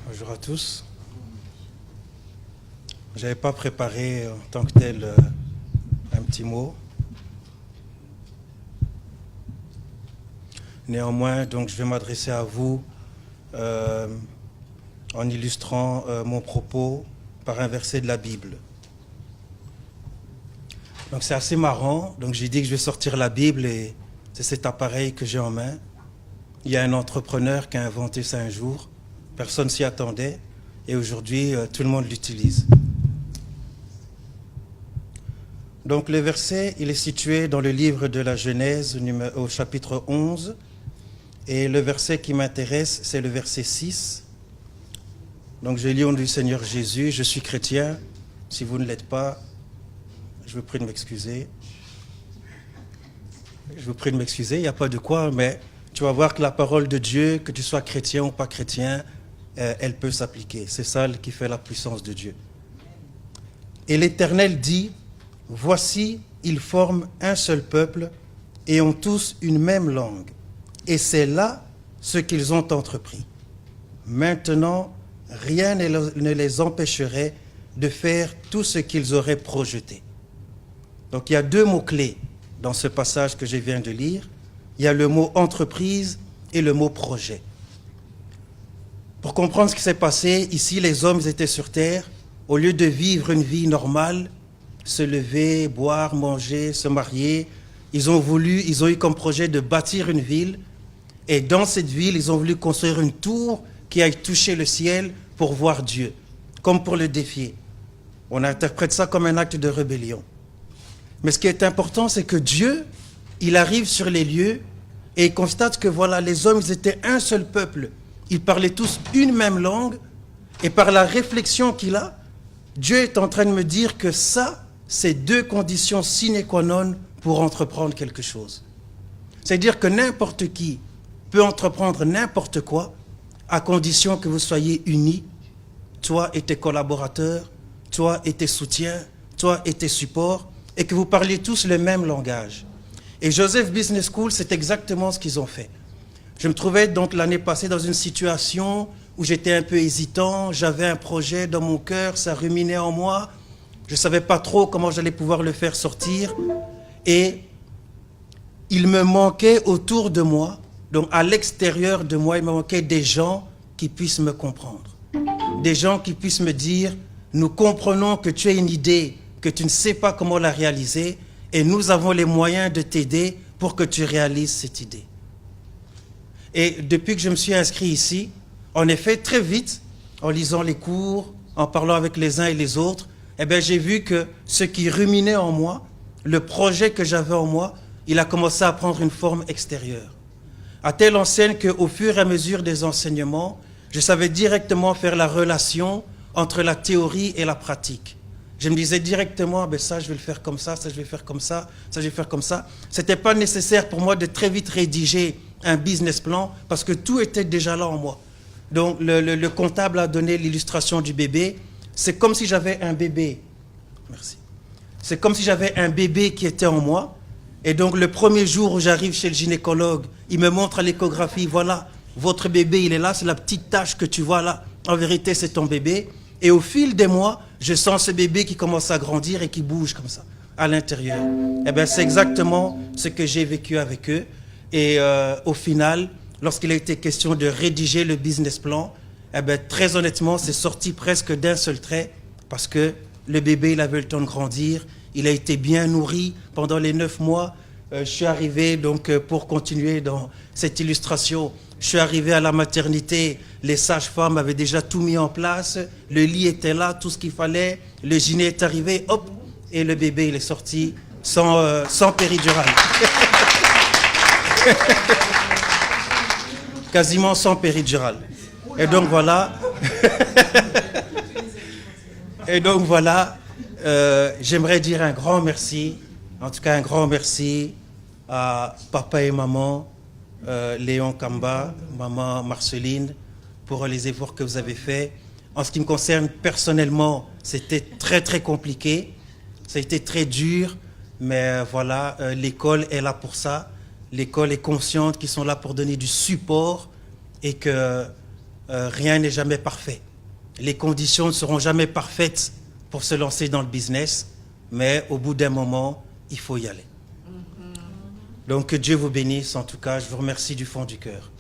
Bonjour à tous. Je n'avais pas préparé en tant que tel un petit mot. Néanmoins, donc, je vais m'adresser à vous en illustrant mon propos par un verset de la Bible. Donc c'est assez marrant. Donc j'ai dit que je vais sortir la Bible et c'est cet appareil que j'ai en main. Il y a un entrepreneur qui a inventé ça un jour. Personne s'y attendait et aujourd'hui tout le monde l'utilise. Donc le verset, il est situé dans le livre de la Genèse au chapitre 11 et le verset qui m'intéresse, c'est le verset 6. Donc je lis au nom du Seigneur Jésus, je suis chrétien. Si vous ne l'êtes pas, je vous prie de m'excuser. Je vous prie de m'excuser, il n'y a pas de quoi, mais tu vas voir que la parole de Dieu, que tu sois chrétien ou pas chrétien, elle peut s'appliquer. C'est ça qui fait la puissance de Dieu. Et l'Éternel dit, « Voici, ils forment un seul peuple et ont tous une même langue. Et c'est là ce qu'ils ont entrepris. Maintenant, rien ne les empêcherait de faire tout ce qu'ils auraient projeté. » Donc il y a deux mots-clés dans ce passage que je viens de lire. Il y a le mot entreprise et le mot projet. Pour comprendre ce qui s'est passé, ici les hommes étaient sur terre, au lieu de vivre une vie normale, se lever, boire, manger, se marier, ils ont eu comme projet de bâtir une ville, et dans cette ville, ils ont voulu construire une tour qui aille toucher le ciel pour voir Dieu, comme pour le défier. On interprète ça comme un acte de rébellion. Mais ce qui est important, c'est que Dieu, il arrive sur les lieux et il constate que voilà, les hommes, ils étaient un seul peuple. Ils parlaient tous une même langue. Et par la réflexion qu'il a, Dieu est en train de me dire que ça, c'est deux conditions sine qua non pour entreprendre quelque chose. C'est-à-dire que n'importe qui peut entreprendre n'importe quoi à condition que vous soyez unis, toi et tes collaborateurs, toi et tes soutiens, toi et tes supports, et que vous parliez tous le même langage. Et Joseph Business School, c'est exactement ce qu'ils ont fait. Je me trouvais donc l'année passée dans une situation où j'étais un peu hésitant, j'avais un projet dans mon cœur, ça ruminait en moi, je ne savais pas trop comment j'allais pouvoir le faire sortir, et il me manquait autour de moi, donc à l'extérieur de moi, il me manquait des gens qui puissent me comprendre, des gens qui puissent me dire, nous comprenons que tu as une idée, que tu ne sais pas comment la réaliser, et nous avons les moyens de t'aider pour que tu réalises cette idée. Et depuis que je me suis inscrit ici, en effet, très vite, en lisant les cours, en parlant avec les uns et les autres, eh bien, j'ai vu que ce qui ruminait en moi, le projet que j'avais en moi, il a commencé à prendre une forme extérieure. À telle enseigne qu'au fur et à mesure des enseignements, je savais directement faire la relation entre la théorie et la pratique. Je me disais directement, ben ça je vais le faire comme ça je vais faire comme ça je vais faire comme ça. Ce n'était pas nécessaire pour moi de très vite rédiger un business plan parce que tout était déjà là en moi. Donc le comptable a donné l'illustration du bébé. C'est comme si j'avais un bébé. Merci. C'est comme si j'avais un bébé qui était en moi. Et donc le premier jour où j'arrive chez le gynécologue, il me montre à l'échographie, voilà, votre bébé il est là, c'est la petite tache que tu vois là. En vérité c'est ton bébé. Et au fil des mois, je sens ce bébé qui commence à grandir et qui bouge comme ça, à l'intérieur. Eh bien, c'est exactement ce que j'ai vécu avec eux. Et au final, lorsqu'il a été question de rédiger le business plan, eh bien, très honnêtement, c'est sorti presque d'un seul trait parce que le bébé, il avait le temps de grandir. Il a été bien nourri pendant les 9 mois. Je suis arrivé, donc, pour continuer dans cette illustration, je suis arrivé à la maternité, les sages-femmes avaient déjà tout mis en place, le lit était là, tout ce qu'il fallait, le gyné est arrivé, hop, et le bébé, il est sorti sans péridurale. Quasiment sans péridurale. Et donc voilà, j'aimerais dire un grand merci, en tout cas un grand merci à papa et maman, Léon Kamba, maman Marceline, pour les efforts que vous avez faits. En ce qui me concerne personnellement, c'était très très compliqué, ça a été très dur, mais voilà, l'école est là pour ça. L'école est consciente qu'ils sont là pour donner du support et que rien n'est jamais parfait. Les conditions ne seront jamais parfaites pour se lancer dans le business, mais au bout d'un moment, il faut y aller. Donc que Dieu vous bénisse, en tout cas, je vous remercie du fond du cœur.